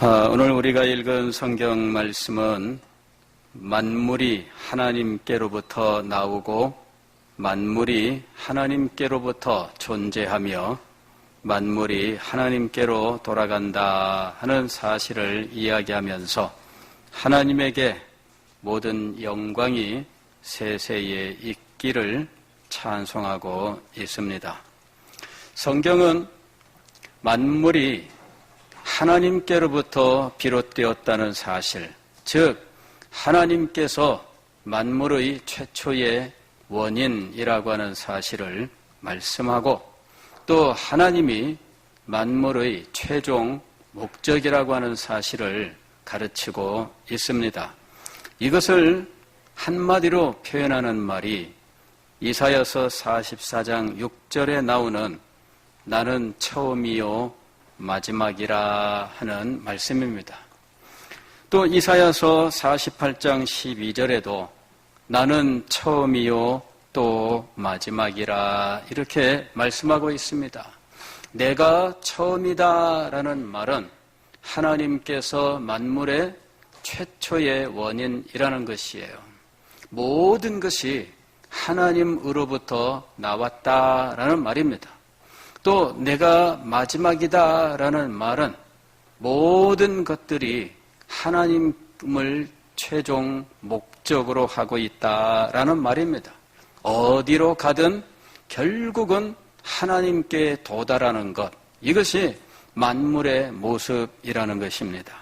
오늘 우리가 읽은 성경 말씀은 만물이 하나님께로부터 나오고 만물이 하나님께로부터 존재하며 만물이 하나님께로 돌아간다 하는 사실을 이야기하면서 하나님에게 모든 영광이 세세에 있기를 찬송하고 있습니다. 성경은 만물이 하나님께로부터 비롯되었다는 사실, 즉 하나님께서 만물의 최초의 원인이라고 하는 사실을 말씀하고 또 하나님이 만물의 최종 목적이라고 하는 사실을 가르치고 있습니다. 이것을 한마디로 표현하는 말이 이사야서 44장 6절에 나오는 나는 처음이요 마지막이라 하는 말씀입니다. 또 이사야서 48장 12절에도 나는 처음이요 또 마지막이라 이렇게 말씀하고 있습니다. 내가 처음이다라는 말은 하나님께서 만물의 최초의 원인이라는 것이에요. 모든 것이 하나님으로부터 나왔다라는 말입니다. 또 내가 마지막이다라는 말은 모든 것들이 하나님을 최종 목적으로 하고 있다라는 말입니다. 어디로 가든 결국은 하나님께 도달하는 것, 이것이 만물의 모습이라는 것입니다.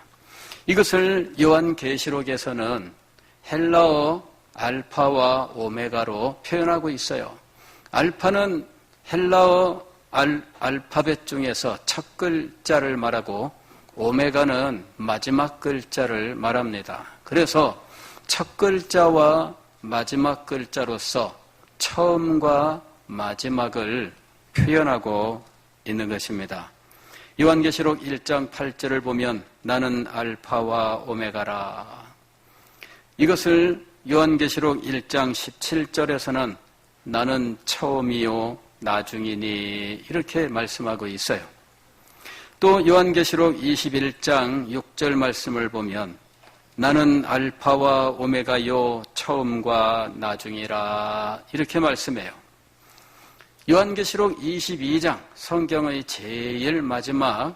이것을 요한계시록에서는 헬라어 알파와 오메가로 표현하고 있어요. 알파는 헬라어 알파벳 중에서 첫 글자를 말하고 오메가는 마지막 글자를 말합니다. 그래서 첫 글자와 마지막 글자로서 처음과 마지막을 표현하고 있는 것입니다. 요한계시록 1장 8절을 보면 나는 알파와 오메가라. 이것을 요한계시록 1장 17절에서는 나는 처음이요 나중이니 이렇게 말씀하고 있어요. 또 요한계시록 21장 6절 말씀을 보면 나는 알파와 오메가요 처음과 나중이라 이렇게 말씀해요. 요한계시록 22장 성경의 제일 마지막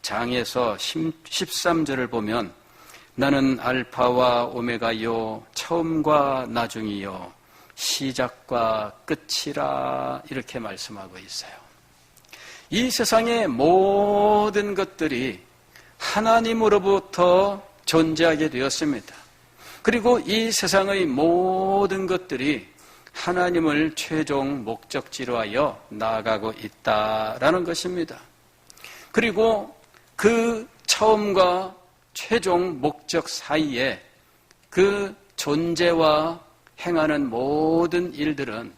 장에서 13절을 보면 나는 알파와 오메가요 처음과 나중이요 시작과 끝이라 이렇게 말씀하고 있어요. 이 세상의 모든 것들이 하나님으로부터 존재하게 되었습니다. 그리고 이 세상의 모든 것들이 하나님을 최종 목적지로 하여 나아가고 있다라는 것입니다. 그리고 그 처음과 최종 목적 사이에 그 존재와 행하는 모든 일들은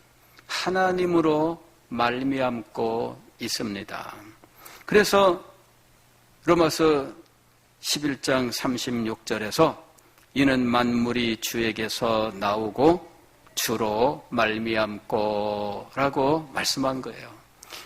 하나님으로 말미암고 있습니다. 그래서 로마서 11장 36절에서 이는 만물이 주에게서 나오고 주로 말미암고 라고 말씀한 거예요.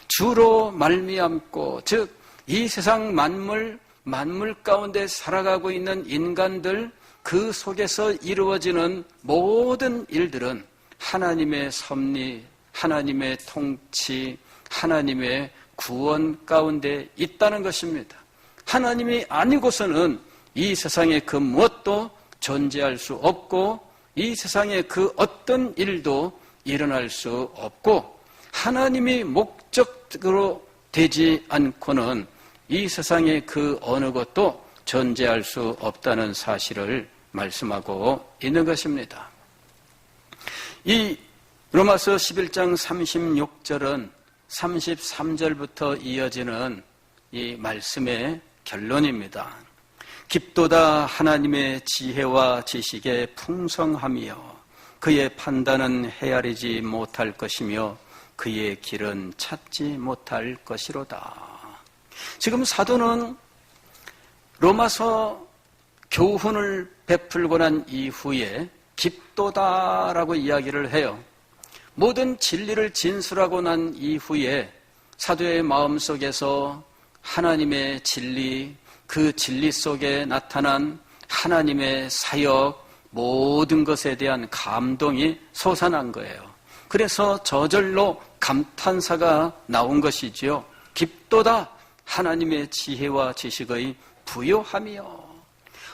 주로 말미암고, 즉 이 세상 만물 가운데 살아가고 있는 인간들 그 속에서 이루어지는 모든 일들은 하나님의 섭리, 하나님의 통치, 하나님의 구원 가운데 있다는 것입니다. 하나님이 아니고서는 이 세상에 그 무엇도 존재할 수 없고 이 세상에 그 어떤 일도 일어날 수 없고 하나님이 목적으로 되지 않고는 이 세상에 그 어느 것도 존재할 수 없다는 사실을 말씀하고 있는 것입니다. 이 로마서 11장 36절은 33절부터 이어지는 이 말씀의 결론입니다. 깊도다 하나님의 지혜와 지식의 풍성함이여 그의 판단은 헤아리지 못할 것이며 그의 길은 찾지 못할 것이로다. 지금 사도는 로마서 교훈을 베풀고 난 이후에 깊도다라고 이야기를 해요. 모든 진리를 진술하고 난 이후에 사도의 마음속에서 하나님의 진리, 그 진리 속에 나타난 하나님의 사역, 모든 것에 대한 감동이 솟아난 거예요. 그래서 저절로 감탄사가 나온 것이지요. 깊도다 하나님의 지혜와 지식의 부요함이요.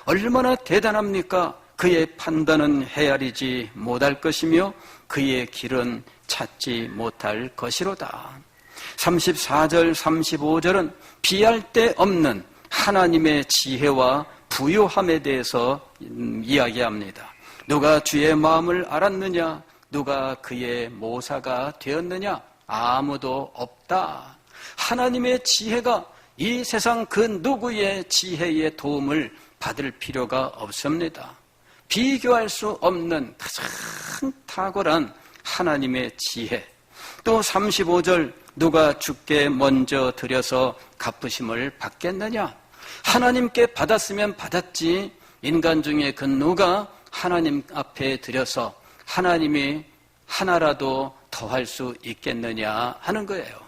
얼마나 대단합니까? 그의 판단은 헤아리지 못할 것이며 그의 길은 찾지 못할 것이로다. 34절, 35절은 비할 데 없는 하나님의 지혜와 부요함에 대해서 이야기합니다. 누가 주의 마음을 알았느냐? 누가 그의 모사가 되었느냐? 아무도 없다. 하나님의 지혜가 이 세상 그 누구의 지혜의 도움을 받을 필요가 없습니다. 비교할 수 없는 가장 탁월한 하나님의 지혜. 또 35절, 누가 주께 먼저 드려서 갚으심을 받겠느냐? 하나님께 받았으면 받았지, 인간 중에 그 누가 하나님 앞에 드려서 하나님이 하나라도 더할 수 있겠느냐 하는 거예요.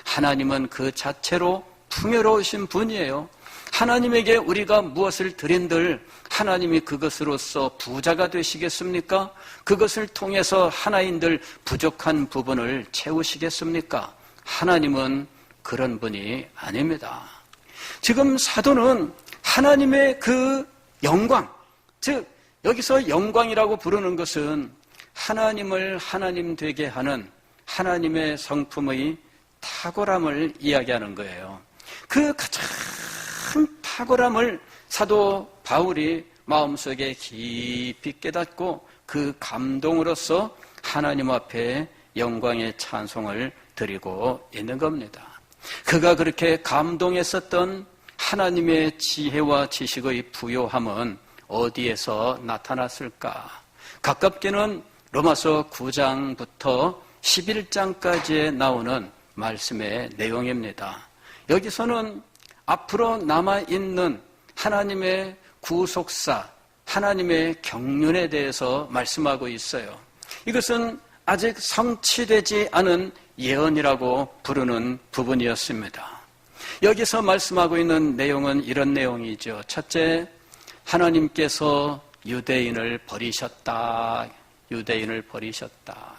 하나님은 그 자체로 풍요로우신 분이에요. 하나님에게 우리가 무엇을 드린들 하나님이 그것으로서 부자가 되시겠습니까? 그것을 통해서 하나인들 부족한 부분을 채우시겠습니까? 하나님은 그런 분이 아닙니다. 지금 사도는 하나님의 그 영광, 즉 여기서 영광이라고 부르는 것은 하나님을 하나님 되게 하는 하나님의 성품의 탁월함을 이야기하는 거예요. 그 가장 탁월함을 사도 바울이 마음속에 깊이 깨닫고 그 감동으로서 하나님 앞에 영광의 찬송을 드리고 있는 겁니다. 그가 그렇게 감동했었던 하나님의 지혜와 지식의 부요함은 어디에서 나타났을까? 가깝게는 로마서 9장부터 11장까지에 나오는 말씀의 내용입니다. 여기서는 앞으로 남아있는 하나님의 구속사, 하나님의 경륜에 대해서 말씀하고 있어요. 이것은 아직 성취되지 않은 예언이라고 부르는 부분이었습니다. 여기서 말씀하고 있는 내용은 이런 내용이죠. 첫째, 하나님께서 유대인을 버리셨다. 유대인을 버리셨다.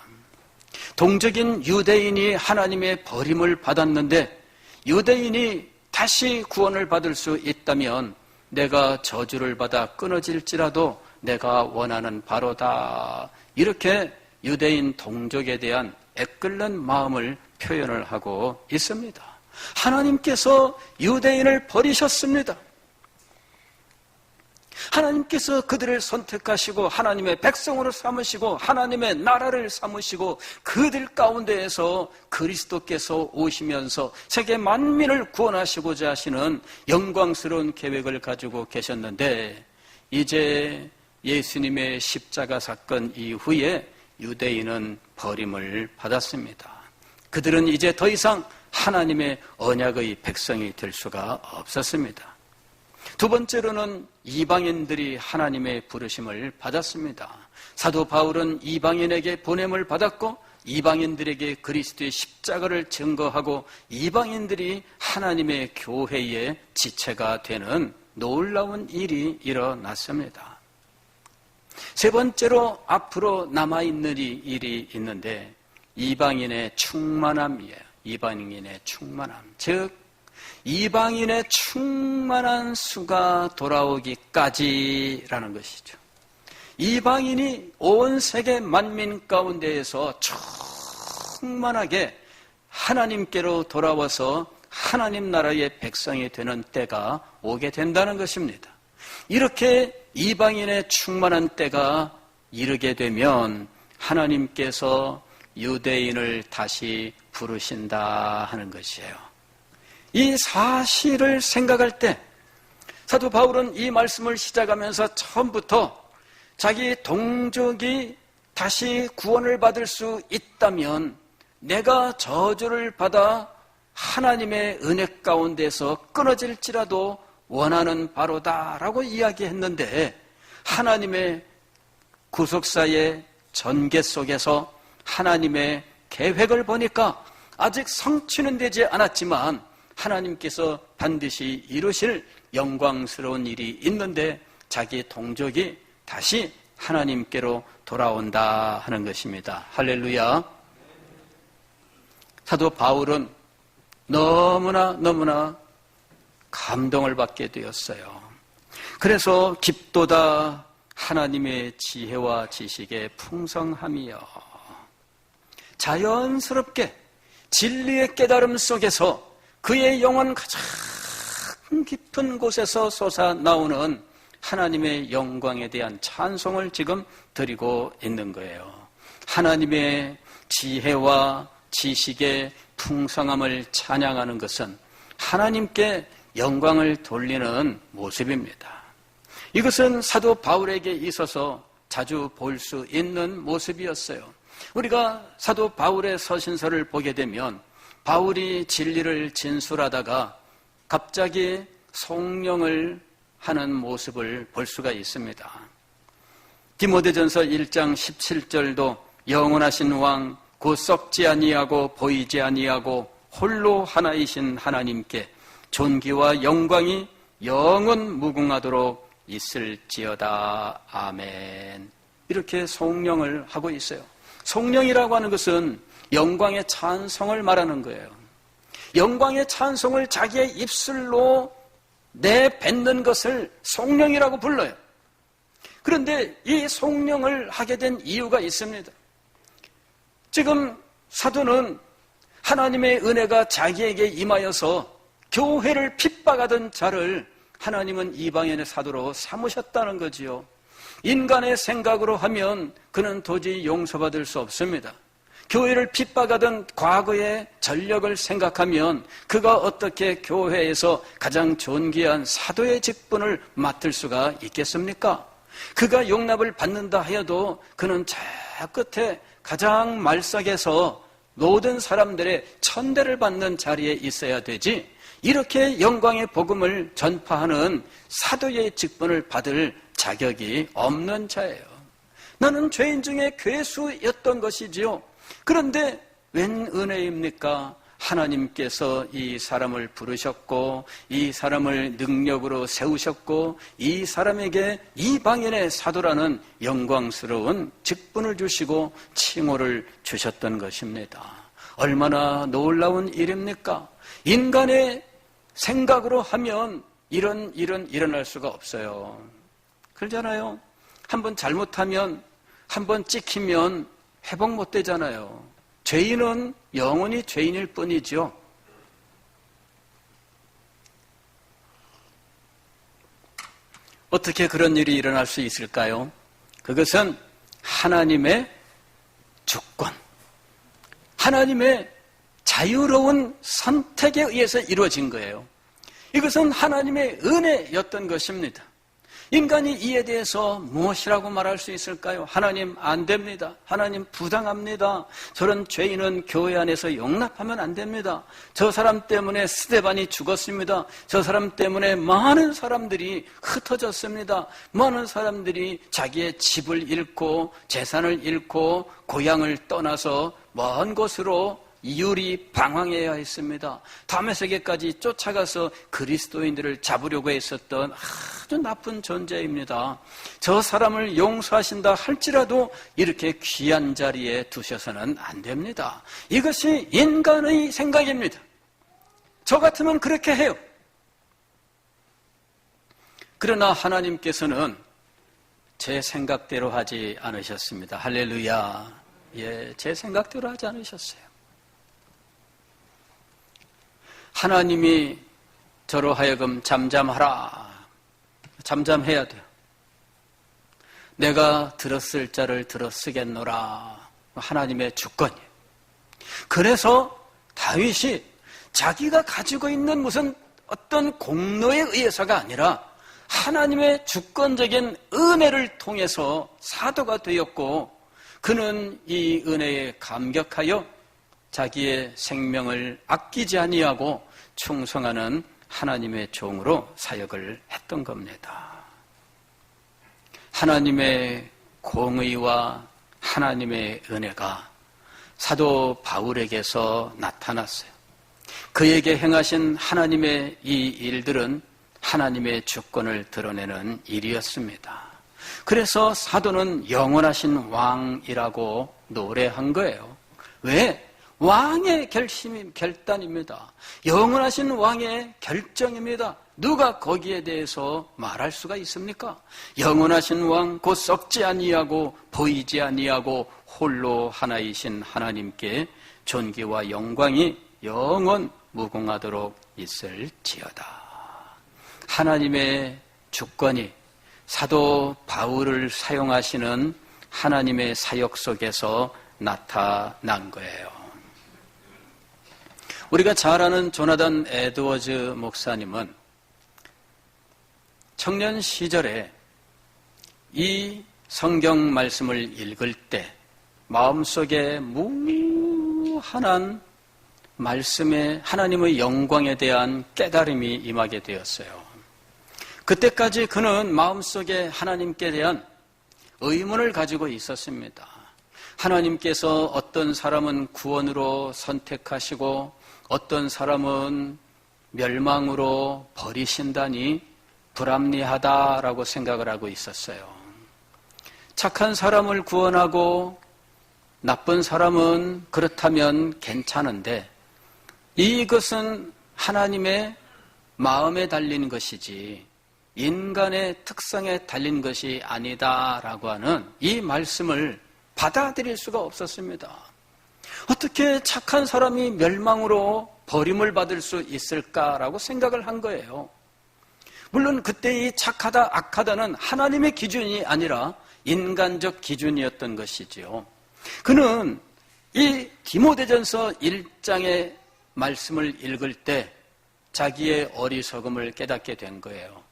동적인 유대인이 하나님의 버림을 받았는데 유대인이 다시 구원을 받을 수 있다면 내가 저주를 받아 끊어질지라도 내가 원하는 바로다. 이렇게 유대인 동족에 대한 애끓는 마음을 표현을 하고 있습니다. 하나님께서 유대인을 버리셨습니다. 하나님께서 그들을 선택하시고 하나님의 백성으로 삼으시고 하나님의 나라를 삼으시고 그들 가운데에서 그리스도께서 오시면서 세계 만민을 구원하시고자 하시는 영광스러운 계획을 가지고 계셨는데 이제 예수님의 십자가 사건 이후에 유대인은 버림을 받았습니다. 그들은 이제 더 이상 하나님의 언약의 백성이 될 수가 없었습니다. 두 번째로는 이방인들이 하나님의 부르심을 받았습니다. 사도 바울은 이방인에게 보냄을 받았고 이방인들에게 그리스도의 십자가를 증거하고 이방인들이 하나님의 교회의 지체가 되는 놀라운 일이 일어났습니다. 세 번째로 앞으로 남아있는 일이 있는데 이방인의 충만함이에요. 이방인의 충만함. 즉 이방인의 충만한 수가 돌아오기까지라는 것이죠. 이방인이 온 세계 만민 가운데에서 충만하게 하나님께로 돌아와서 하나님 나라의 백성이 되는 때가 오게 된다는 것입니다. 이렇게 이방인의 충만한 때가 이르게 되면 하나님께서 유대인을 다시 부르신다 하는 것이에요. 이 사실을 생각할 때 사도 바울은 이 말씀을 시작하면서 처음부터 자기 동족이 다시 구원을 받을 수 있다면 내가 저주를 받아 하나님의 은혜 가운데서 끊어질지라도 원하는 바로다라고 이야기했는데 하나님의 구속사의 전개 속에서 하나님의 계획을 보니까 아직 성취는 되지 않았지만 하나님께서 반드시 이루실 영광스러운 일이 있는데 자기 동족이 다시 하나님께로 돌아온다 하는 것입니다. 할렐루야. 사도 바울은 너무나 감동을 받게 되었어요. 그래서 깊도다 하나님의 지혜와 지식의 풍성함이여. 자연스럽게 진리의 깨달음 속에서 그의 영혼 가장 깊은 곳에서 솟아나오는 하나님의 영광에 대한 찬송을 지금 드리고 있는 거예요. 하나님의 지혜와 지식의 풍성함을 찬양하는 것은 하나님께 영광을 돌리는 모습입니다. 이것은 사도 바울에게 있어서 자주 볼 수 있는 모습이었어요. 우리가 사도 바울의 서신서를 보게 되면 바울이 진리를 진술하다가 갑자기 송영을 하는 모습을 볼 수가 있습니다. 디모데전서 1장 17절도 영원하신 왕 곧 썩지 아니하고 보이지 아니하고 홀로 하나이신 하나님께 존귀와 영광이 영원 무궁하도록 있을지어다. 아멘. 이렇게 송영을 하고 있어요. 송영이라고 하는 것은 영광의 찬송을 말하는 거예요. 영광의 찬송을 자기의 입술로 내뱉는 것을 송영이라고 불러요. 그런데 이 송영을 하게 된 이유가 있습니다. 지금 사도는 하나님의 은혜가 자기에게 임하여서 교회를 핍박하던 자를 하나님은 이방인의 사도로 삼으셨다는 거지요. 인간의 생각으로 하면 그는 도저히 용서받을 수 없습니다. 교회를 핍박하던 과거의 전력을 생각하면 그가 어떻게 교회에서 가장 존귀한 사도의 직분을 맡을 수가 있겠습니까? 그가 용납을 받는다 하여도 그는 저 끝에 가장 말석에서 모든 사람들의 천대를 받는 자리에 있어야 되지, 이렇게 영광의 복음을 전파하는 사도의 직분을 받을 자격이 없는 자예요. 나는 죄인 중에 괴수였던 것이지요. 그런데 웬 은혜입니까? 하나님께서 이 사람을 부르셨고 이 사람을 능력으로 세우셨고 이 사람에게 이방인의 사도라는 영광스러운 직분을 주시고 칭호를 주셨던 것입니다. 얼마나 놀라운 일입니까? 인간의 생각으로 하면 이런 일은 일어날 수가 없어요. 그러잖아요. 한번 잘못하면, 한번 찍히면 회복 못 되잖아요. 죄인은 영원히 죄인일 뿐이죠. 어떻게 그런 일이 일어날 수 있을까요? 그것은 하나님의 주권, 하나님의 자유로운 선택에 의해서 이루어진 거예요. 이것은 하나님의 은혜였던 것입니다. 인간이 이에 대해서 무엇이라고 말할 수 있을까요? 하나님 안 됩니다. 하나님 부당합니다. 저런 죄인은 교회 안에서 용납하면 안 됩니다. 저 사람 때문에 스데반이 죽었습니다. 저 사람 때문에 많은 사람들이 흩어졌습니다. 많은 사람들이 자기의 집을 잃고 재산을 잃고 고향을 떠나서 먼 곳으로 이율이 방황해야 했습니다. 다메섹에까지 쫓아가서 그리스도인들을 잡으려고 했었던 아주 나쁜 존재입니다. 저 사람을 용서하신다 할지라도 이렇게 귀한 자리에 두셔서는 안 됩니다. 이것이 인간의 생각입니다. 저 같으면 그렇게 해요. 그러나 하나님께서는 제 생각대로 하지 않으셨습니다. 할렐루야. 예, 제 생각대로 하지 않으셨어요. 하나님이 저로 하여금 잠잠하라. 잠잠해야 돼요. 내가 들었을 자를 들어쓰겠노라. 하나님의 주권이에요. 그래서 다윗이 자기가 가지고 있는 무슨 어떤 공로에 의해서가 아니라 하나님의 주권적인 은혜를 통해서 사도가 되었고, 그는 이 은혜에 감격하여 자기의 생명을 아끼지 아니하고 충성하는 하나님의 종으로 사역을 했던 겁니다. 하나님의 공의와 하나님의 은혜가 사도 바울에게서 나타났어요. 그에게 행하신 하나님의 이 일들은 하나님의 주권을 드러내는 일이었습니다. 그래서 사도는 영원하신 왕이라고 노래한 거예요. 왜? 왕의 결단입니다. 영원하신 왕의 결정입니다. 누가 거기에 대해서 말할 수가 있습니까? 영원하신 왕 곧 썩지 아니하고 보이지 아니하고 홀로 하나이신 하나님께 존귀와 영광이 영원 무궁하도록 있을지어다. 하나님의 주권이 사도 바울을 사용하시는 하나님의 사역 속에서 나타난 거예요. 우리가 잘 아는 조나단 에드워즈 목사님은 청년 시절에 이 성경 말씀을 읽을 때 마음속에 무한한 말씀에 하나님의 영광에 대한 깨달음이 임하게 되었어요. 그때까지 그는 마음속에 하나님께 대한 의문을 가지고 있었습니다. 하나님께서 어떤 사람은 구원으로 선택하시고 어떤 사람은 멸망으로 버리신다니 불합리하다라고 생각을 하고 있었어요. 착한 사람을 구원하고 나쁜 사람은 그렇다면 괜찮은데 이것은 하나님의 마음에 달린 것이지 인간의 특성에 달린 것이 아니다라고 하는 이 말씀을 받아들일 수가 없었습니다. 어떻게 착한 사람이 멸망으로 버림을 받을 수 있을까라고 생각을 한 거예요. 물론 그때 이 착하다 악하다는 하나님의 기준이 아니라 인간적 기준이었던 것이지요. 그는 이 디모데전서 1장의 말씀을 읽을 때 자기의 어리석음을 깨닫게 된 거예요.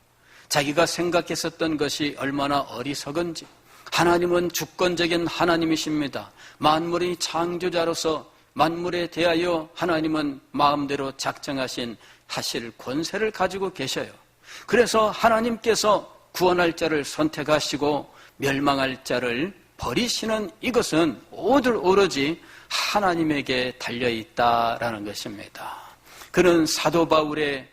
자기가 생각했었던 것이 얼마나 어리석은지. 하나님은 주권적인 하나님이십니다. 만물의 창조자로서 만물에 대하여 하나님은 마음대로 작정하신 하실 권세를 가지고 계셔요. 그래서 하나님께서 구원할 자를 선택하시고 멸망할 자를 버리시는 이것은 오로지 하나님에게 달려있다라는 것입니다. 그는 사도 바울의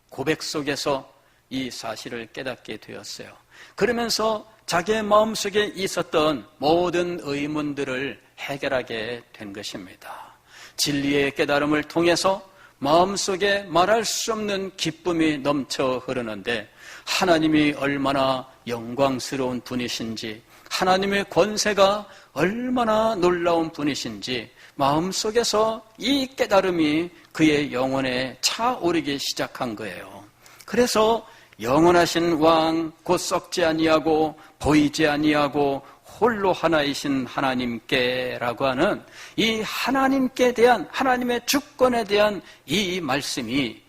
고백 속에서 이 사실을 깨닫게 되었어요. 그러면서 자기의 마음속에 있었던 모든 의문들을 해결하게 된 것입니다. 진리의 깨달음을 통해서 마음속에 말할 수 없는 기쁨이 넘쳐 흐르는데 하나님이 얼마나 영광스러운 분이신지 하나님의 권세가 얼마나 놀라운 분이신지 마음속에서 이 깨달음이 그의 영혼에 차오르기 시작한 거예요. 그래서 영원하신 왕 곧 썩지 아니하고 보이지 아니하고 홀로 하나이신 하나님께라고 하는 이 하나님께 대한 하나님의 주권에 대한 이 말씀이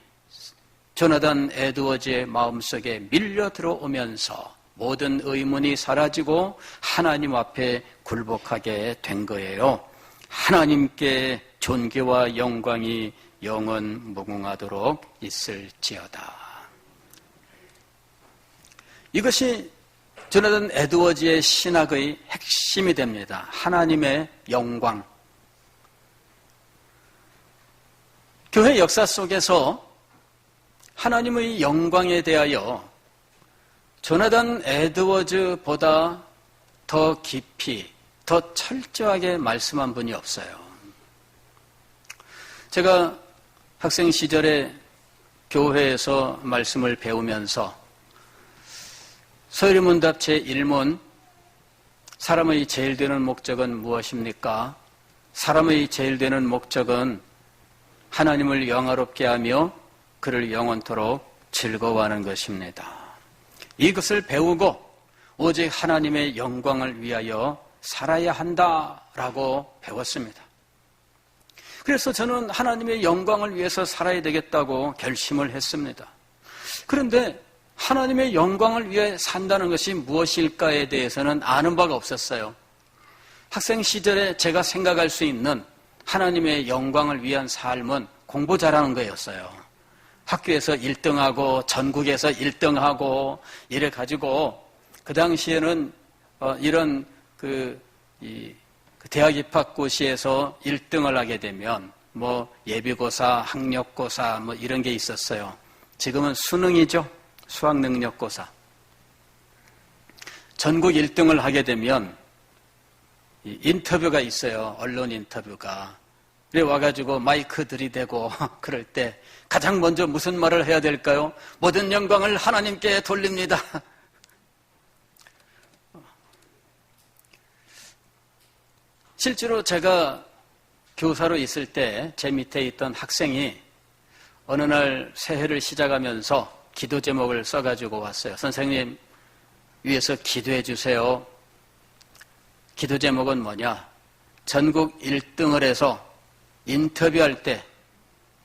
조나단 에드워즈의 마음속에 밀려 들어오면서 모든 의문이 사라지고 하나님 앞에 굴복하게 된 거예요. 하나님께 존귀와 영광이 영원 무궁하도록 있을지어다. 이것이 조나단 에드워즈의 신학의 핵심이 됩니다. 하나님의 영광. 교회 역사 속에서 하나님의 영광에 대하여 조나단 에드워즈보다 더 깊이, 더 철저하게 말씀한 분이 없어요. 제가 학생 시절에 교회에서 말씀을 배우면서 서유리문답 제1문 사람의 제일 되는 목적은 무엇입니까? 사람의 제일 되는 목적은 하나님을 영화롭게 하며 그를 영원토록 즐거워하는 것입니다. 이것을 배우고 오직 하나님의 영광을 위하여 살아야 한다라고 배웠습니다. 그래서 저는 하나님의 영광을 위해서 살아야 되겠다고 결심을 했습니다. 그런데 하나님의 영광을 위해 산다는 것이 무엇일까에 대해서는 아는 바가 없었어요. 학생 시절에 제가 생각할 수 있는 하나님의 영광을 위한 삶은 공부 잘하는 거였어요. 학교에서 1등하고 전국에서 1등하고 이래 가지고 그 당시에는 이런 대학 입학고시에서 1등을 하게 되면 뭐 예비고사, 학력고사 뭐 이런 게 있었어요. 지금은 수능이죠. 수학능력고사. 전국 1등을 하게 되면 인터뷰가 있어요. 언론 인터뷰가. 그래 와가지고 마이크 들이대고 그럴 때 가장 먼저 무슨 말을 해야 될까요? 모든 영광을 하나님께 돌립니다. 실제로 제가 교사로 있을 때 제 밑에 있던 학생이 어느 날 새해를 시작하면서 기도 제목을 써가지고 왔어요. 선생님, 위에서 기도해 주세요. 기도 제목은 뭐냐? 전국 1등을 해서 인터뷰할 때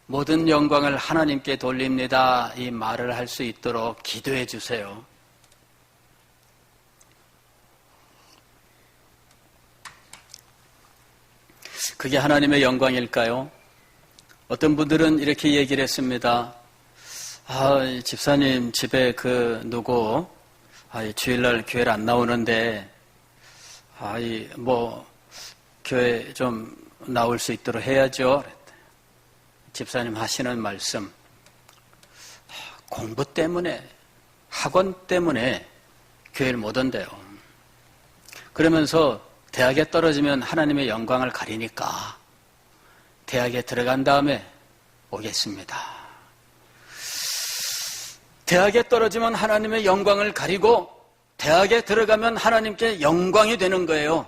모든 영광을 하나님께 돌립니다. 이 말을 할 수 있도록 기도해 주세요. 그게 하나님의 영광일까요? 어떤 분들은 이렇게 얘기를 했습니다. 집사님 집에 누구 주일날 교회를 안 나오는데 교회 좀 나올 수 있도록 해야죠. 집사님 하시는 말씀, 공부 때문에, 학원 때문에 교회를 못 온대요. 그러면서 대학에 떨어지면 하나님의 영광을 가리니까 대학에 들어간 다음에 오겠습니다. 대학에 떨어지면 하나님의 영광을 가리고 대학에 들어가면 하나님께 영광이 되는 거예요.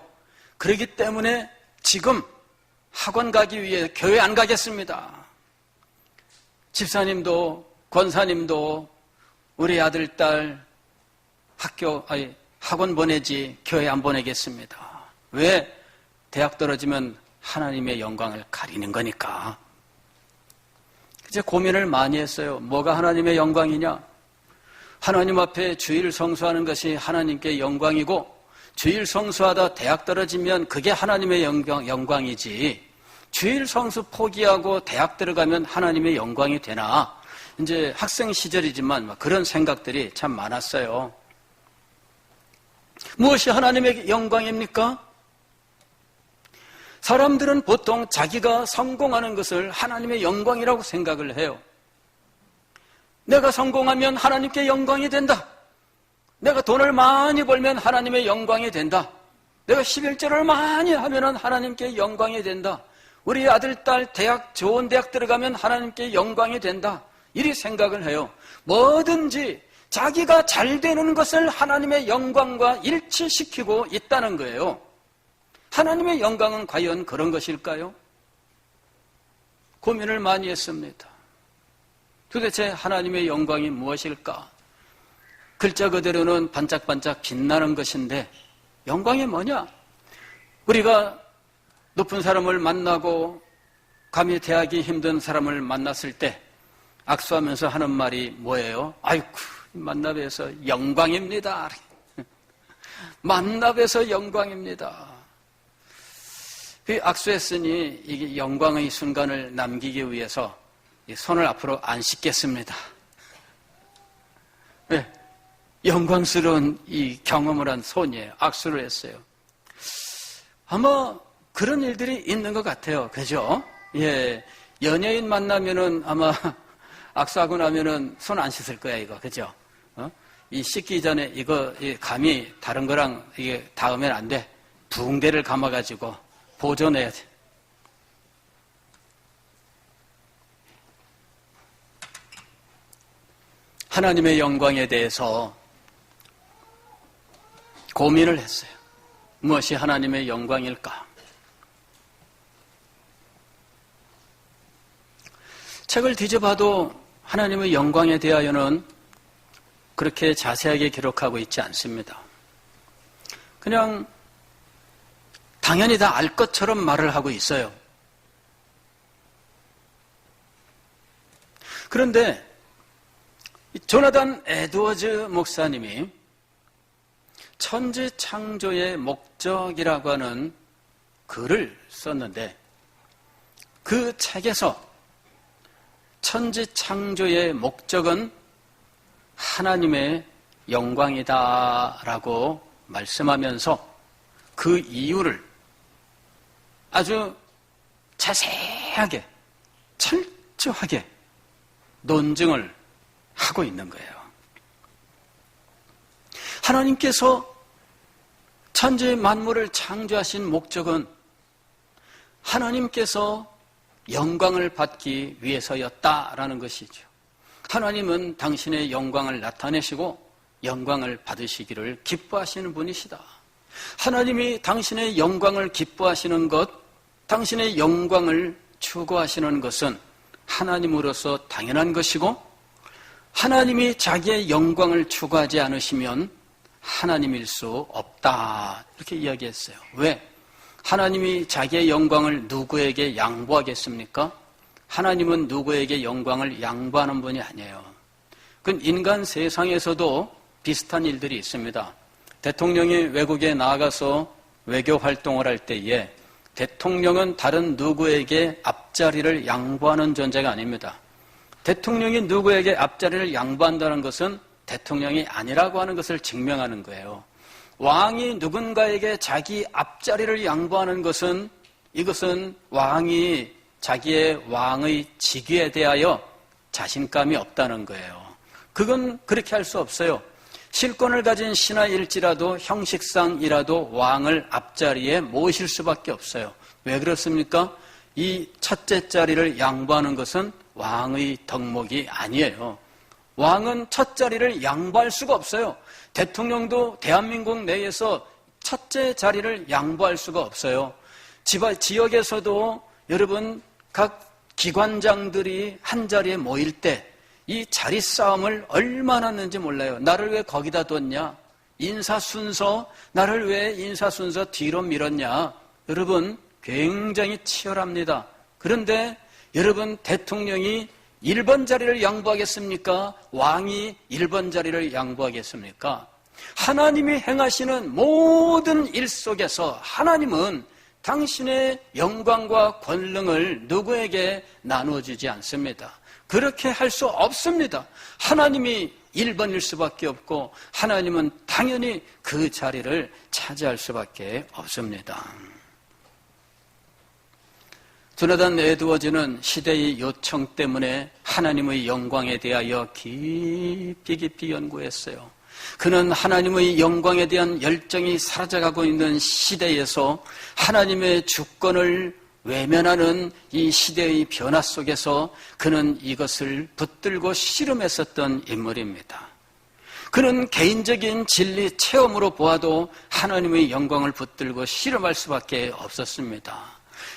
그렇기 때문에 지금 학원 가기 위해 교회 안 가겠습니다. 집사님도 권사님도 우리 아들, 딸 학원 보내지 교회 안 보내겠습니다. 왜? 대학 떨어지면 하나님의 영광을 가리는 거니까. 이제 고민을 많이 했어요. 뭐가 하나님의 영광이냐? 하나님 앞에 주일 성수하는 것이 하나님께 영광이고 주일 성수하다 대학 떨어지면 그게 하나님의 영광이지. 주일 성수 포기하고 대학 들어가면 하나님의 영광이 되나? 이제 학생 시절이지만 그런 생각들이 참 많았어요. 무엇이 하나님의 영광입니까? 사람들은 보통 자기가 성공하는 것을 하나님의 영광이라고 생각을 해요. 내가 성공하면 하나님께 영광이 된다. 내가 돈을 많이 벌면 하나님의 영광이 된다. 내가 11조를 많이 하면 하나님께 영광이 된다. 우리 아들, 딸 좋은 대학 들어가면 하나님께 영광이 된다. 이리 생각을 해요. 뭐든지 자기가 잘 되는 것을 하나님의 영광과 일치시키고 있다는 거예요. 하나님의 영광은 과연 그런 것일까요? 고민을 많이 했습니다. 도대체 하나님의 영광이 무엇일까? 글자 그대로는 반짝반짝 빛나는 것인데 영광이 뭐냐? 우리가 높은 사람을 만나고 감히 대하기 힘든 사람을 만났을 때 악수하면서 하는 말이 뭐예요? 아이쿠, 만나뵈서 영광입니다. 만나뵈서 영광입니다. 그 악수했으니 이게 영광의 순간을 남기기 위해서 손을 앞으로 안 씻겠습니다. 네, 영광스러운 이 경험을 한 손이에요. 악수를 했어요. 아마 그런 일들이 있는 것 같아요. 그죠? 예, 연예인 만나면은 아마 악수하고 나면은 손 안 씻을 거야, 이거. 그죠? 이 씻기 전에 이거 감이 다른 거랑 이게 닿으면 안 돼. 붕대를 감아가지고 보존해야 돼. 하나님의 영광에 대해서 고민을 했어요. 무엇이 하나님의 영광일까? 책을 뒤져봐도 하나님의 영광에 대하여는 그렇게 자세하게 기록하고 있지 않습니다. 그냥 당연히 다 알 것처럼 말을 하고 있어요. 그런데 조나단 에드워즈 목사님이 천지 창조의 목적이라고 하는 글을 썼는데 그 책에서 천지 창조의 목적은 하나님의 영광이다라고 말씀하면서 그 이유를 아주 자세하게 철저하게 논증을 하고 있는 거예요. 하나님께서 천지 만물을 창조하신 목적은 하나님께서 영광을 받기 위해서였다라는 것이죠. 하나님은 당신의 영광을 나타내시고 영광을 받으시기를 기뻐하시는 분이시다. 하나님이 당신의 영광을 기뻐하시는 것, 당신의 영광을 추구하시는 것은 하나님으로서 당연한 것이고, 하나님이 자기의 영광을 추구하지 않으시면 하나님일 수 없다, 이렇게 이야기했어요. 왜? 하나님이 자기의 영광을 누구에게 양보하겠습니까? 하나님은 누구에게 영광을 양보하는 분이 아니에요. 그 인간 세상에서도 비슷한 일들이 있습니다. 대통령이 외국에 나가서 외교 활동을 할 때에 대통령은 다른 누구에게 앞자리를 양보하는 존재가 아닙니다. 대통령이 누구에게 앞자리를 양보한다는 것은 대통령이 아니라고 하는 것을 증명하는 거예요. 왕이 누군가에게 자기 앞자리를 양보하는 것은, 이것은 왕이 자기의 왕의 직위에 대하여 자신감이 없다는 거예요. 그건 그렇게 할 수 없어요. 실권을 가진 신하일지라도 형식상이라도 왕을 앞자리에 모실 수밖에 없어요. 왜 그렇습니까? 이 첫째 자리를 양보하는 것은 왕의 덕목이 아니에요. 왕은 첫 자리를 양보할 수가 없어요. 대통령도 대한민국 내에서 첫째 자리를 양보할 수가 없어요. 지역에서도 여러분 각 기관장들이 한 자리에 모일 때 이 자리 싸움을 얼마나 하는지 몰라요. 나를 왜 거기다 뒀냐? 인사 순서, 나를 왜 인사 순서 뒤로 밀었냐? 여러분 굉장히 치열합니다. 그런데 여러분 대통령이 1번 자리를 양보하겠습니까? 왕이 1번 자리를 양보하겠습니까? 하나님이 행하시는 모든 일 속에서 하나님은 당신의 영광과 권능을 누구에게 나누어주지 않습니다. 그렇게 할 수 없습니다. 하나님이 1번일 수밖에 없고 하나님은 당연히 그 자리를 차지할 수밖에 없습니다. 조나단 에드워즈는 시대의 요청 때문에 하나님의 영광에 대하여 깊이 연구했어요. 그는 하나님의 영광에 대한 열정이 사라져가고 있는 시대에서 하나님의 주권을 외면하는 이 시대의 변화 속에서 그는 이것을 붙들고 씨름했었던 인물입니다. 그는 개인적인 진리 체험으로 보아도 하나님의 영광을 붙들고 씨름할 수밖에 없었습니다.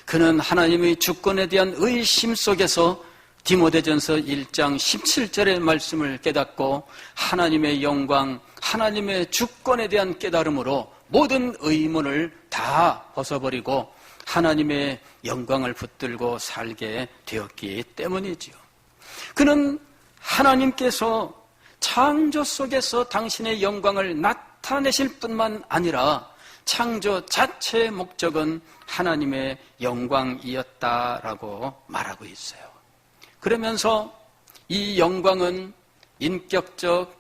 그는 하나님의 주권에 대한 의심 속에서 디모데전서 1장 17절의 말씀을 깨닫고 하나님의 영광, 하나님의 주권에 대한 깨달음으로 모든 의문을 다 벗어버리고 하나님의 영광을 붙들고 살게 되었기 때문이지요. 그는 하나님께서 창조 속에서 당신의 영광을 나타내실 뿐만 아니라 창조 자체의 목적은 하나님의 영광이었다라고 말하고 있어요. 그러면서 이 영광은 인격적,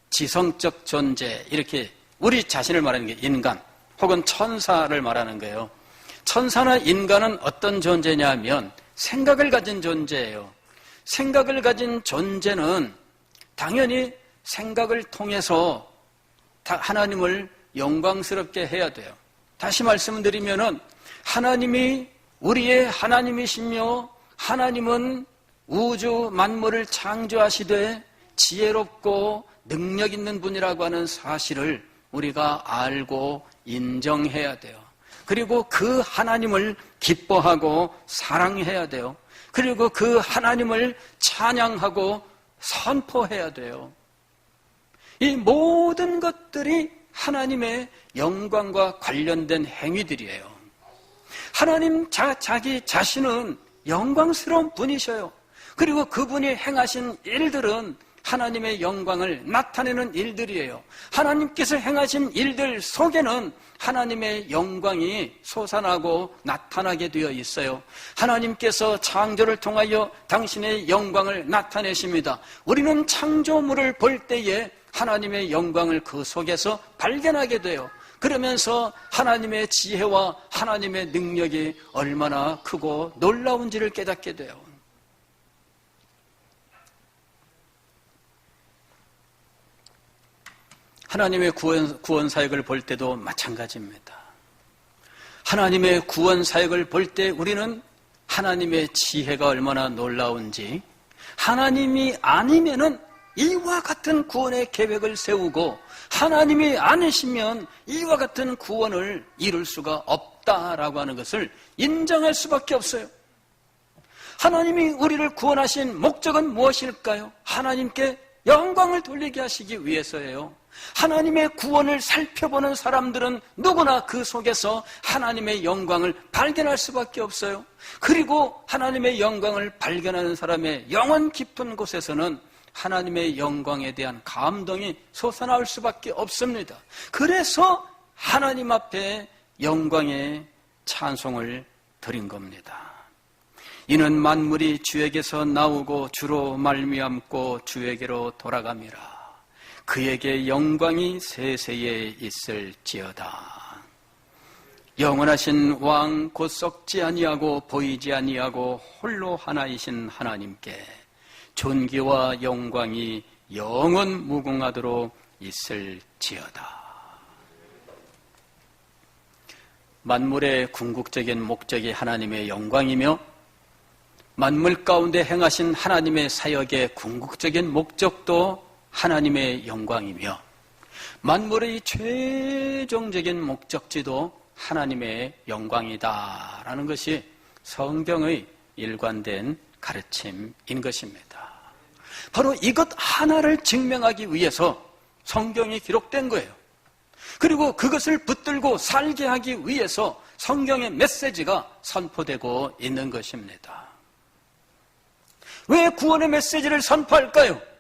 지성적 존재, 이렇게 우리 자신을 말하는 게 인간 혹은 천사를 말하는 거예요. 천사나 인간은 어떤 존재냐면 생각을 가진 존재예요. 생각을 가진 존재는 당연히 생각을 통해서 하나님을 영광스럽게 해야 돼요. 다시 말씀드리면은 하나님이 우리의 하나님이시며 하나님은 우주 만물을 창조하시되 지혜롭고 능력 있는 분이라고 하는 사실을 우리가 알고 인정해야 돼요. 그리고 그 하나님을 기뻐하고 사랑해야 돼요. 그리고 그 하나님을 찬양하고 선포해야 돼요. 이 모든 것들이 하나님의 영광과 관련된 행위들이에요. 하나님 자기 자신은 영광스러운 분이셔요. 그리고 그분이 행하신 일들은 하나님의 영광을 나타내는 일들이에요. 하나님께서 행하신 일들 속에는 하나님의 영광이 솟아나고 나타나게 되어 있어요. 하나님께서 창조를 통하여 당신의 영광을 나타내십니다. 우리는 창조물을 볼 때에 하나님의 영광을 그 속에서 발견하게 돼요. 그러면서 하나님의 지혜와 하나님의 능력이 얼마나 크고 놀라운지를 깨닫게 돼요. 하나님의 구원 사역을 볼 때도 마찬가지입니다. 하나님의 구원 사역을 볼 때 우리는 하나님의 지혜가 얼마나 놀라운지, 하나님이 아니면은 이와 같은 구원의 계획을 세우고 하나님이 아니시면 이와 같은 구원을 이룰 수가 없다라고 하는 것을 인정할 수밖에 없어요. 하나님이 우리를 구원하신 목적은 무엇일까요? 하나님께 영광을 돌리게 하시기 위해서예요. 하나님의 구원을 살펴보는 사람들은 누구나 그 속에서 하나님의 영광을 발견할 수밖에 없어요. 그리고 하나님의 영광을 발견하는 사람의 영혼 깊은 곳에서는 하나님의 영광에 대한 감동이 솟아나올 수밖에 없습니다. 그래서 하나님 앞에 영광의 찬송을 드린 겁니다. 이는 만물이 주에게서 나오고 주로 말미암고 주에게로 돌아감이라. 그에게 영광이 세세에 있을지어다. 영원하신 왕 곧 썩지 아니하고 보이지 아니하고 홀로 하나이신 하나님께 존귀와 영광이 영원 무궁하도록 있을지어다. 만물의 궁극적인 목적이 하나님의 영광이며 만물 가운데 행하신 하나님의 사역의 궁극적인 목적도 하나님의 영광이며 만물의 최종적인 목적지도 하나님의 영광이다라는 것이 성경의 일관된 가르침인 것입니다. 바로 이것 하나를 증명하기 위해서 성경이 기록된 거예요. 그리고 그것을 붙들고 살게 하기 위해서 성경의 메시지가 선포되고 있는 것입니다. 왜 구원의 메시지를 선포할까요?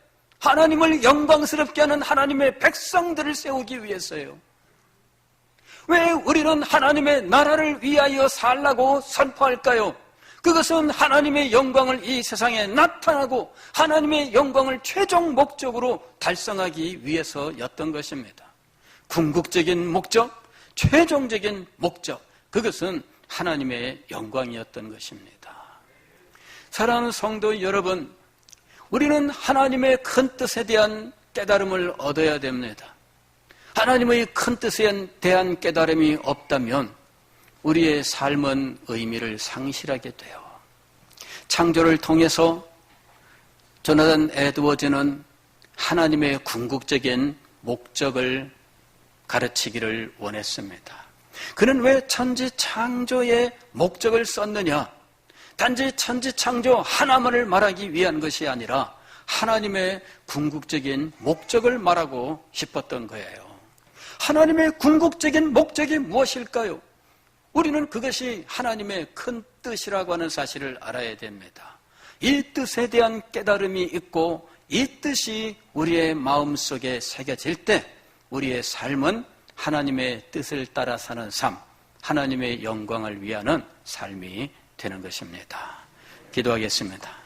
하나님을 영광스럽게 하는 하나님의 백성들을 세우기 위해서예요. 왜 우리는 하나님의 나라를 위하여 살라고 선포할까요? 그것은 하나님의 영광을 이 세상에 나타나고 하나님의 영광을 최종 목적으로 달성하기 위해서였던 것입니다. 궁극적인 목적, 최종적인 목적, 그것은 하나님의 영광이었던 것입니다. 사랑하는 성도 여러분, 우리는 하나님의 큰 뜻에 대한 깨달음을 얻어야 됩니다. 하나님의 큰 뜻에 대한 깨달음이 없다면 우리의 삶은 의미를 상실하게 돼요. 창조를 통해서 조나단 에드워즈는 하나님의 궁극적인 목적을 가르치기를 원했습니다. 그는 왜 천지창조의 목적을 썼느냐? 단지 천지창조 하나만을 말하기 위한 것이 아니라 하나님의 궁극적인 목적을 말하고 싶었던 거예요. 하나님의 궁극적인 목적이 무엇일까요? 우리는 그것이 하나님의 큰 뜻이라고 하는 사실을 알아야 됩니다. 이 뜻에 대한 깨달음이 있고 이 뜻이 우리의 마음속에 새겨질 때 우리의 삶은 하나님의 뜻을 따라 사는 삶, 하나님의 영광을 위하는 삶이 되는 것입니다. 기도하겠습니다.